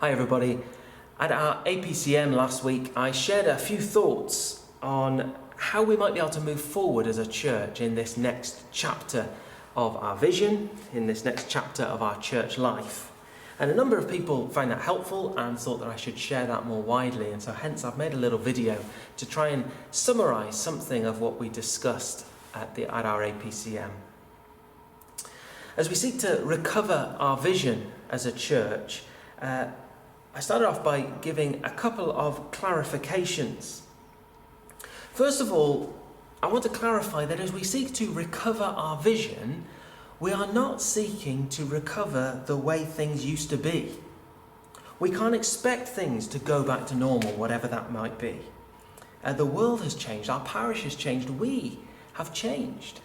Hi everybody. At our APCM last week, I shared a few thoughts on how we might be able to move forward as a church in this next chapter of our vision, in this next chapter of our church life. And a number of people found that helpful and thought that I should share that more widely. And so hence I've made a little video to try and summarize something of what we discussed at our APCM. As we seek to recover our vision as a church, I started off by giving a couple of clarifications. First of all, I want to clarify that as we seek to recover our vision, we are not seeking to recover the way things used to be. We can't expect things to go back to normal, whatever that might be. The world has changed, our parish has changed, we have changed.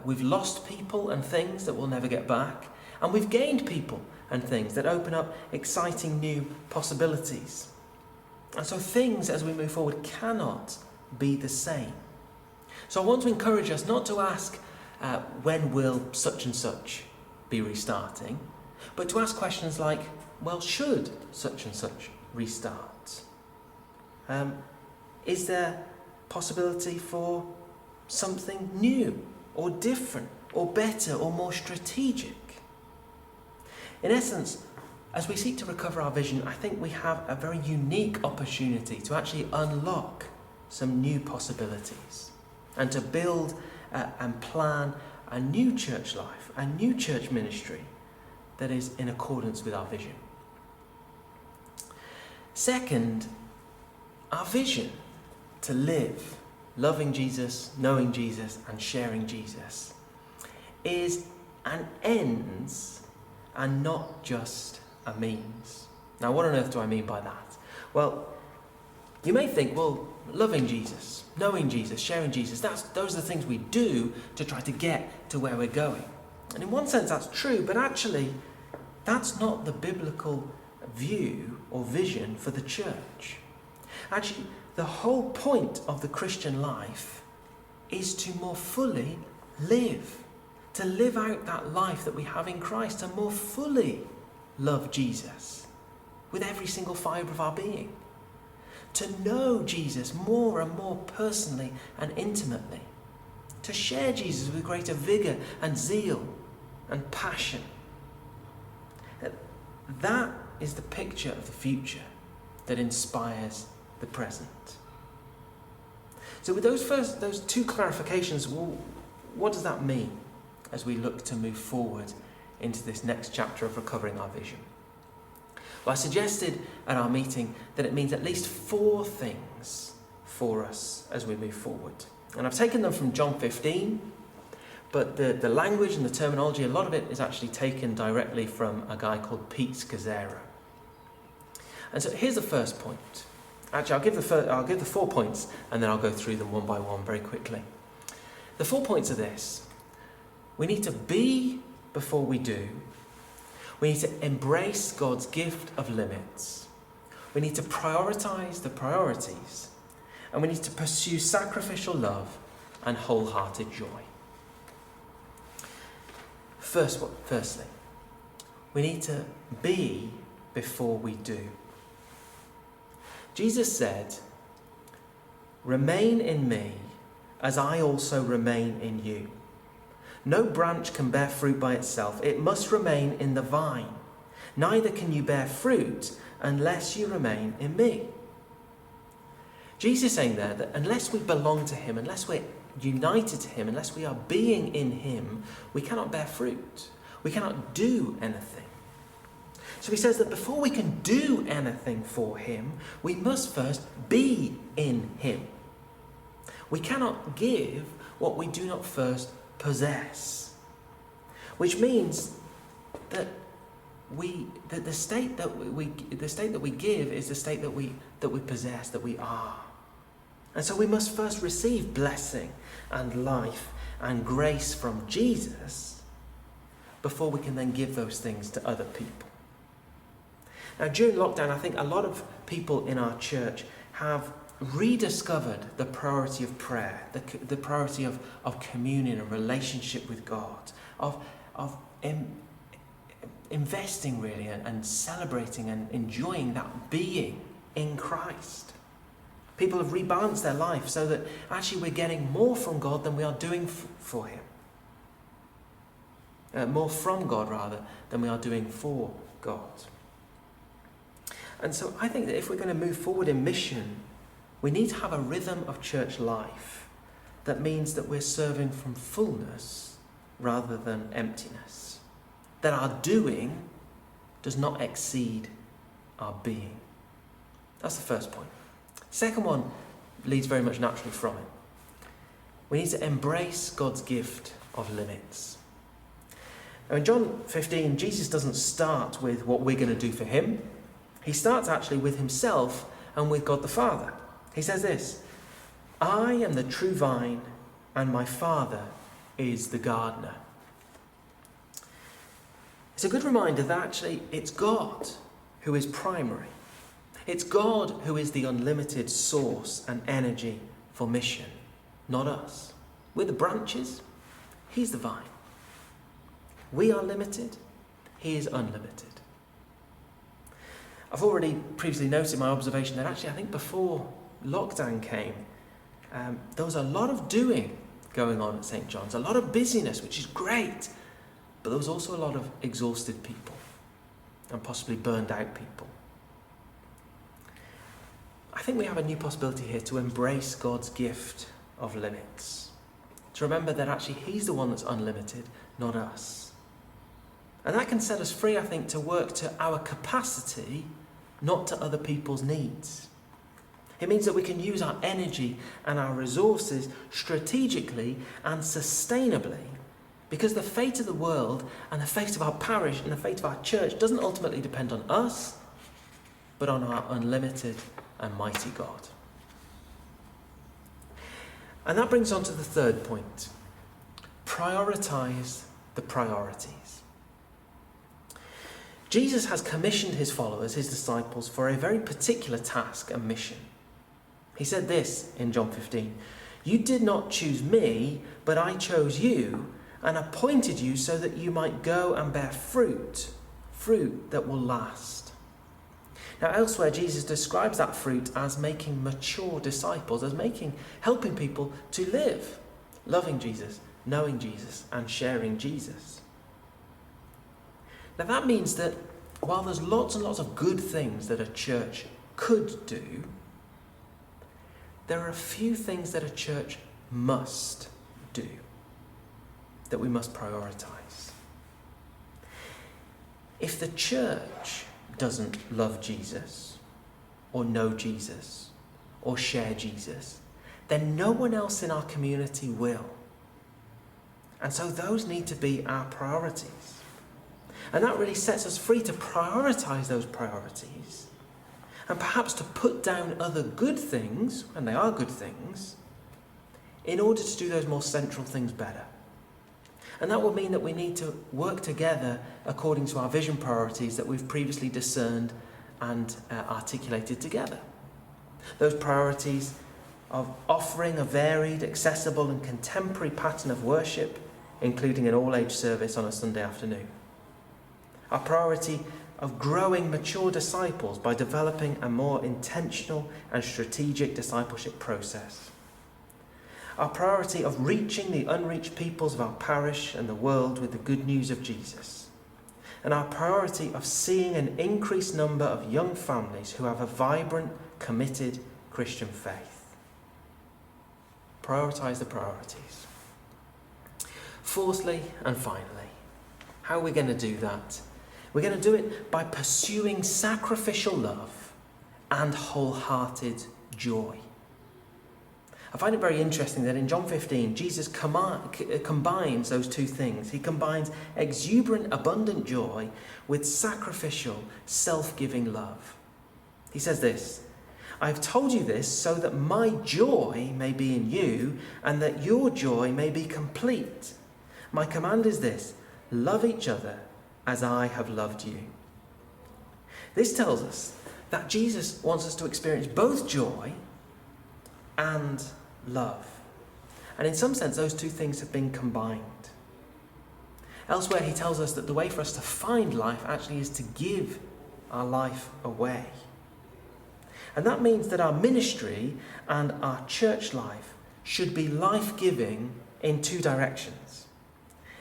We've lost people and things that we'll never get back, and we've gained people and things that open up exciting new possibilities. And so things as we move forward cannot be the same. So I want to encourage us not to ask when will such and such be restarting, but to ask questions like, well, should such and such restart? Is there possibility for something new or different or better or more strategic? In essence, as we seek to recover our vision, I think we have a very unique opportunity to actually unlock some new possibilities and to build and plan a new church life, a new church ministry that is in accordance with our vision. Second, our vision to live loving Jesus, knowing Jesus, and sharing Jesus is and ends and not just a means. Now, what on earth do I mean by that? Well, you may think, well, loving Jesus, knowing Jesus, sharing Jesus, those are the things we do to try to get to where we're going. And in one sense, that's true, but actually, that's not the biblical view or vision for the church. Actually, the whole point of the Christian life is to more fully live, to live out that life that we have in Christ, to more fully love Jesus with every single fibre of our being, to know Jesus more and more personally and intimately, to share Jesus with greater vigour and zeal and passion. That is the picture of the future that inspires the present. So with those two clarifications, well, what does that mean as we look to move forward into this next chapter of recovering our vision? Well, I suggested at our meeting that it means at least 4 things for us as we move forward. And I've taken them from John 15, but the language and the terminology, a lot of it is actually taken directly from a guy called Pete Scazzera. And so here's the first point. Actually, I'll give the 4 points and then I'll go through them one by one very quickly. The 4 points are this. We need to be before we do. We need to embrace God's gift of limits. We need to prioritise the priorities. And we need to pursue sacrificial love and wholehearted joy. Firstly, we need to be before we do. Jesus said, "Remain in me as I also remain in you. No branch can bear fruit by itself. It must remain in the vine. Neither can you bear fruit unless you remain in me." Jesus is saying there that unless we belong to him, unless we're united to him, unless we are being in him, we cannot bear fruit. We cannot do anything. So he says that before we can do anything for him, we must first be in him. We cannot give what we do not first possess, which means that the state that we give is the state that we possess, that we are. And so we must first receive blessing and life and grace from Jesus before we can then give those things to other people. Now, during lockdown, I think a lot of people in our church have rediscovered the priority of prayer, the priority of communion and relationship with God, of investing really and celebrating and enjoying that being in Christ. People have rebalanced their life so that actually we're getting more from God than we are doing for him. More from God, rather, than we are doing for God. And so I think that if we're going to move forward in mission, we need to have a rhythm of church life that means that we're serving from fullness rather than emptiness. That our doing does not exceed our being. That's the first point. Second one leads very much naturally from it. We need to embrace God's gift of limits. Now in John 15, Jesus doesn't start with what we're going to do for him. He starts actually with himself and with God the Father. He says this, "I am the true vine, and my Father is the gardener." It's a good reminder that actually it's God who is primary. It's God who is the unlimited source and energy for mission, not us. We're the branches, he's the vine. We are limited, he is unlimited. I've already previously noted my observation that actually I think before lockdown came, there was a lot of doing going on at St. John's, a lot of busyness, which is great, but there was also a lot of exhausted people and possibly burned out people. I think we have a new possibility here to embrace God's gift of limits. To remember that actually he's the one that's unlimited, not us. And that can set us free, I think, to work to our capacity, not to other people's needs. It means that we can use our energy and our resources strategically and sustainably, because the fate of the world and the fate of our parish and the fate of our church doesn't ultimately depend on us, but on our unlimited and mighty God. And that brings on to the third point. Prioritize the priorities. Jesus has commissioned his followers, his disciples, for a very particular task and mission. He said this in John 15, "You did not choose me, but I chose you and appointed you so that you might go and bear fruit that will last." Now elsewhere, Jesus describes that fruit as making mature disciples, as helping people to live, loving Jesus, knowing Jesus, and sharing Jesus. Now that means that while there's lots and lots of good things that a church could do, there are a few things that a church must do, that we must prioritize. If the church doesn't love Jesus, or know Jesus, or share Jesus, then no one else in our community will. And so those need to be our priorities. And that really sets us free to prioritize those priorities, and perhaps to put down other good things, and they are good things, in order to do those more central things better. And that will mean that we need to work together according to our vision priorities that we've previously discerned and articulated together. Those priorities of offering a varied, accessible and contemporary pattern of worship, including an all-age service on a Sunday afternoon. Our priority of growing mature disciples by developing a more intentional and strategic discipleship process. Our priority of reaching the unreached peoples of our parish and the world with the good news of Jesus. And our priority of seeing an increased number of young families who have a vibrant, committed Christian faith. Prioritize the priorities. Fourthly and finally, how are we going to do that? We're going to do it by pursuing sacrificial love and wholehearted joy. I find it very interesting that in John 15, Jesus combines those two things. He combines exuberant, abundant joy with sacrificial, self-giving love. He says this, "I've told you this so that my joy may be in you and that your joy may be complete. My command is this, love each other as I have loved you." This tells us that Jesus wants us to experience both joy and love. And in some sense, those two things have been combined. Elsewhere, he tells us that the way for us to find life actually is to give our life away. And that means that our ministry and our church life should be life-giving in two directions.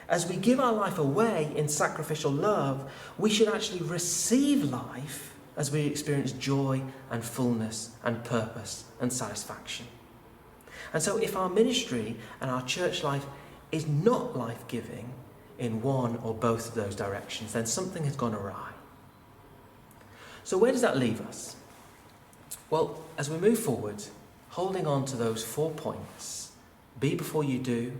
As we give our life away in sacrificial love, we should actually receive life as we experience joy and fullness and purpose and satisfaction. And so if our ministry and our church life is not life-giving in one or both of those directions, then something has gone awry. So where does that leave us? Well, as we move forward, holding on to those 4 points: be before you do,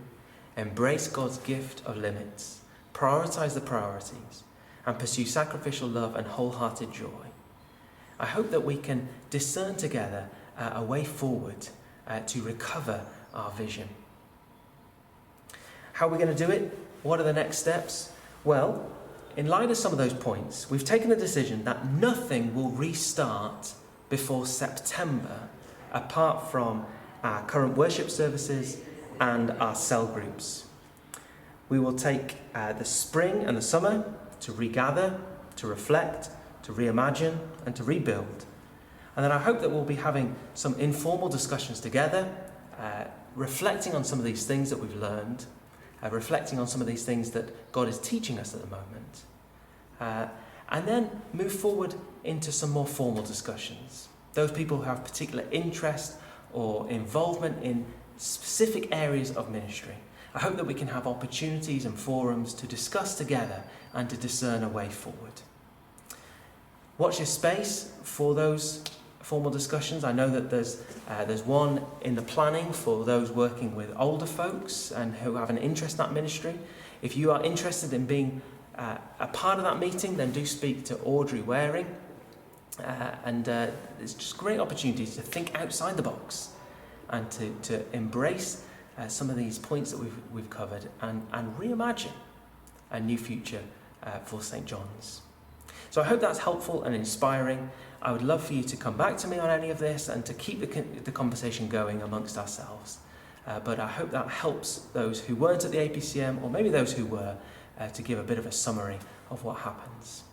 embrace God's gift of limits, prioritize the priorities, and pursue sacrificial love and wholehearted joy. I hope that we can discern together a way forward to recover our vision. How are we going to do it? What are the next steps? Well, in light of some of those points, we've taken a decision that nothing will restart before September, apart from our current worship services and our cell groups. We will take the spring and the summer to regather, to reflect, to reimagine, and to rebuild. And then I hope that we'll be having some informal discussions together, reflecting on some of these things that we've learned, reflecting on some of these things that God is teaching us at the moment, and then move forward into some more formal discussions. Those people who have particular interest or involvement in specific areas of ministry. I hope that we can have opportunities and forums to discuss together and to discern a way forward. Watch your space for those formal discussions. I know that there's one in the planning for those working with older folks and who have an interest in that ministry. If you are interested in being a part of that meeting, then do speak to Audrey Waring. It's just great opportunities to think outside the box and to embrace some of these points that we've covered and reimagine a new future for St. John's. So I hope that's helpful and inspiring. I would love for you to come back to me on any of this and to keep the conversation going amongst ourselves. But I hope that helps those who weren't at the APCM, or maybe those who were, to give a bit of a summary of what happens.